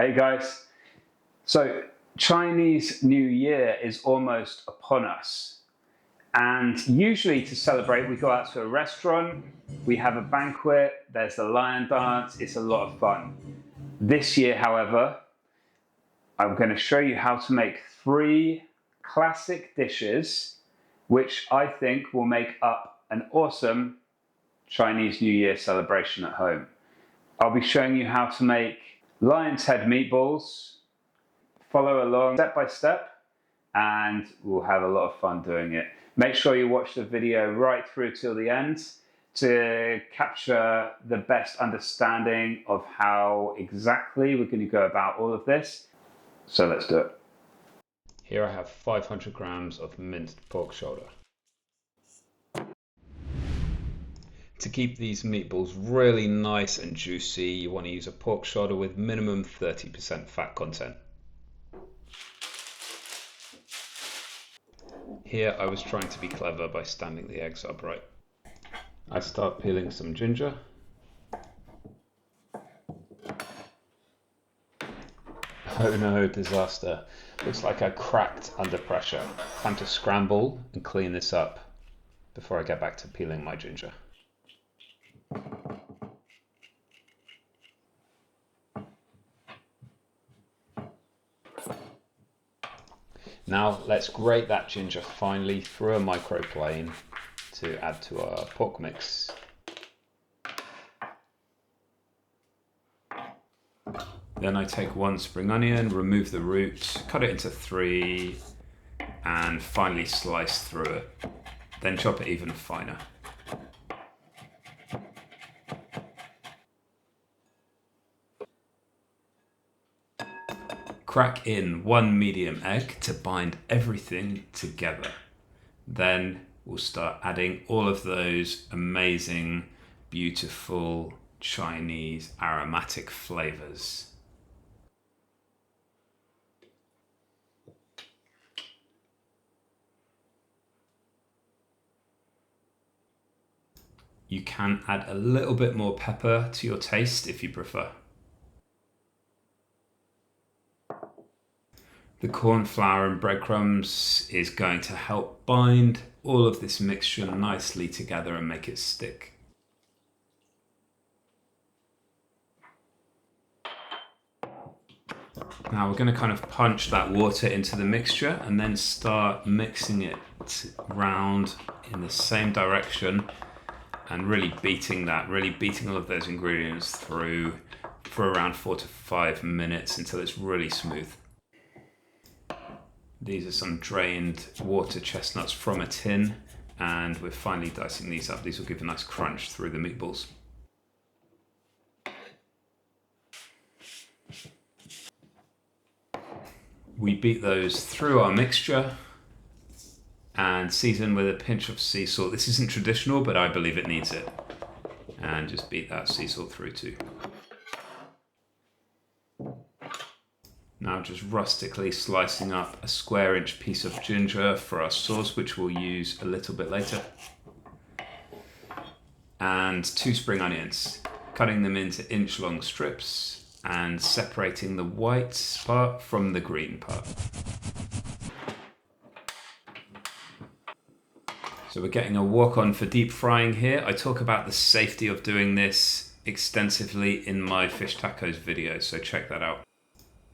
Hey guys, so Chinese New Year is almost upon us, and usually to celebrate we go out to a restaurant, we have a banquet, there's the lion dance, it's a lot of fun. This year, however, I'm going to show you how to make 3 classic dishes which I think will make up an awesome Chinese New Year celebration at home. I'll be showing you how to make lion's head meatballs. Follow along step by step and we'll have a lot of fun doing it. Make sure you watch the video right through till the end to capture the best understanding of how exactly we're going to go about all of this. So let's do it. Here I have 500 grams of minced pork shoulder. To keep these meatballs really nice and juicy, you want to use a pork shoulder with minimum 30% fat content. Here I was trying to be clever by standing the eggs upright. I start peeling some ginger. Oh no, disaster. Looks like I cracked under pressure. Time to scramble and clean this up before I get back to peeling my ginger. Now let's grate that ginger finely through a microplane to add to our pork mix. Then I take 1 spring onion, remove the root, cut it into 3 and finely slice through it. Then chop it even finer. Crack in 1 medium egg to bind everything together. Then we'll start adding all of those amazing, beautiful Chinese aromatic flavors. You can add a little bit more pepper to your taste if you prefer. The corn flour and breadcrumbs is going to help bind all of this mixture nicely together and make it stick. Now we're going to kind of punch that water into the mixture and then start mixing it round in the same direction and really beating all of those ingredients through for around 4 to 5 minutes until it's really smooth. These are some drained water chestnuts from a tin, and we're finely dicing these up. These will give a nice crunch through the meatballs. We beat those through our mixture and season with a pinch of sea salt. This isn't traditional, but I believe it needs it. And just beat that sea salt through too. Now just rustically slicing up a square-inch piece of ginger for our sauce, which we'll use a little bit later. And 2 spring onions, cutting them into inch-long strips and separating the white part from the green part. So we're getting a wok on for deep frying here. I talk about the safety of doing this extensively in my fish tacos video, so check that out.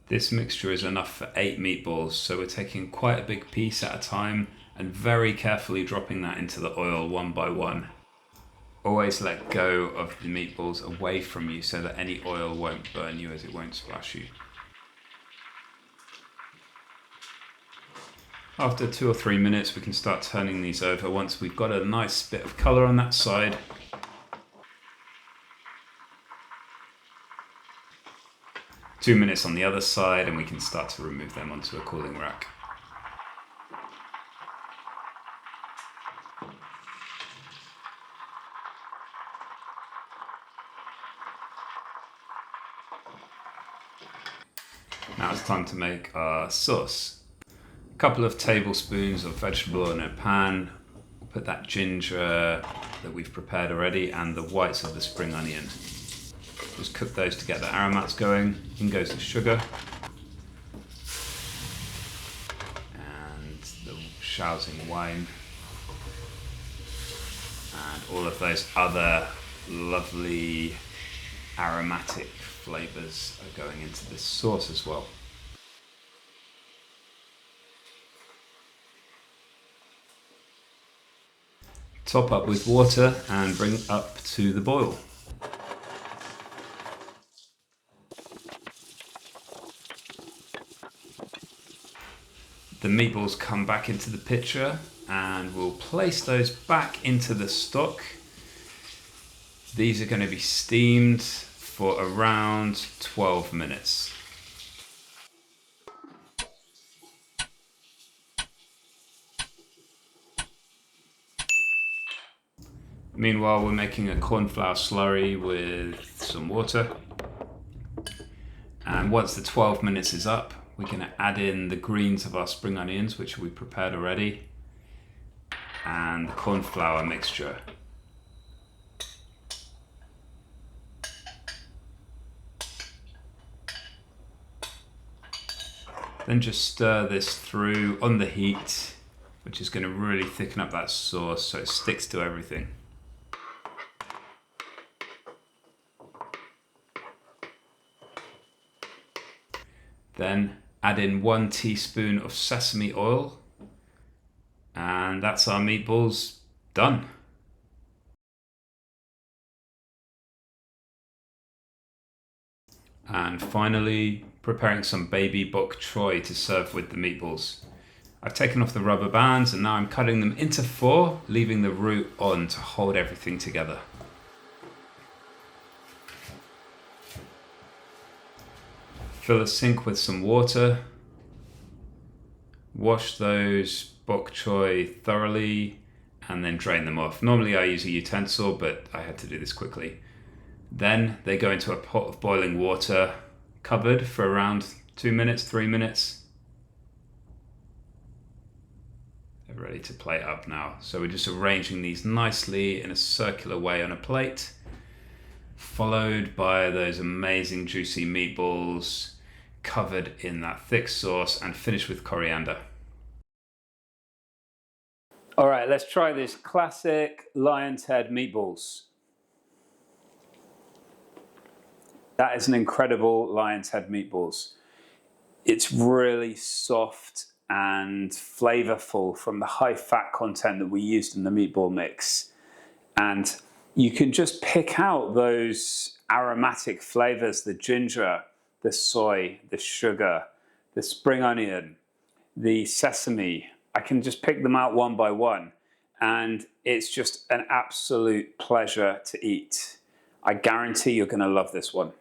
This mixture is enough for 8 meatballs, so we're taking quite a big piece at a time and very carefully dropping that into the oil one by one. Always let go of the meatballs away from you so that any oil won't burn you, as it won't splash you. After 2 or 3 minutes we can start turning these over once we've got a nice bit of colour on that side. Two minutes on the other side and we can start to remove them onto a cooling rack. Now it's time to make our sauce. A couple of tablespoons of vegetable oil in a pan. We'll put that ginger that we've prepared already and the whites of the spring onion. Just cook those to get the aromats going. In goes the sugar. And the Shaoxing wine. And all of those other lovely aromatic flavors are going into this sauce as well. Top up with water and bring up to the boil. The meatballs come back into the picture and we'll place those back into the stock. These are going to be steamed for around 12 minutes. Meanwhile, we're making a cornflour slurry with some water. And once the 12 minutes is up, we're going to add in the greens of our spring onions, which we prepared already, and the cornflour mixture. Then just stir this through on the heat, which is going to really thicken up that sauce so it sticks to everything. Then add in 1 teaspoon of sesame oil, and that's our meatballs done. And finally, preparing some baby bok choy to serve with the meatballs. I've taken off the rubber bands and now I'm cutting them into 4, leaving the root on to hold everything together. Fill a sink with some water. Wash those bok choy thoroughly and then drain them off. Normally I use a utensil, but I had to do this quickly. Then they go into a pot of boiling water, covered for around 2 minutes, 3 minutes. They're ready to plate up now. So we're just arranging these nicely in a circular way on a plate, followed by those amazing juicy meatballs covered in that thick sauce and finished with coriander. All right, let's try this classic lion's head meatballs. That is an incredible lion's head meatballs. It's really soft and flavorful from the high fat content that we used in the meatball mix. And you can just pick out those aromatic flavors, the ginger, the soy, the sugar, the spring onion, the sesame. I can just pick them out one by one. And it's just an absolute pleasure to eat. I guarantee you're going to love this one.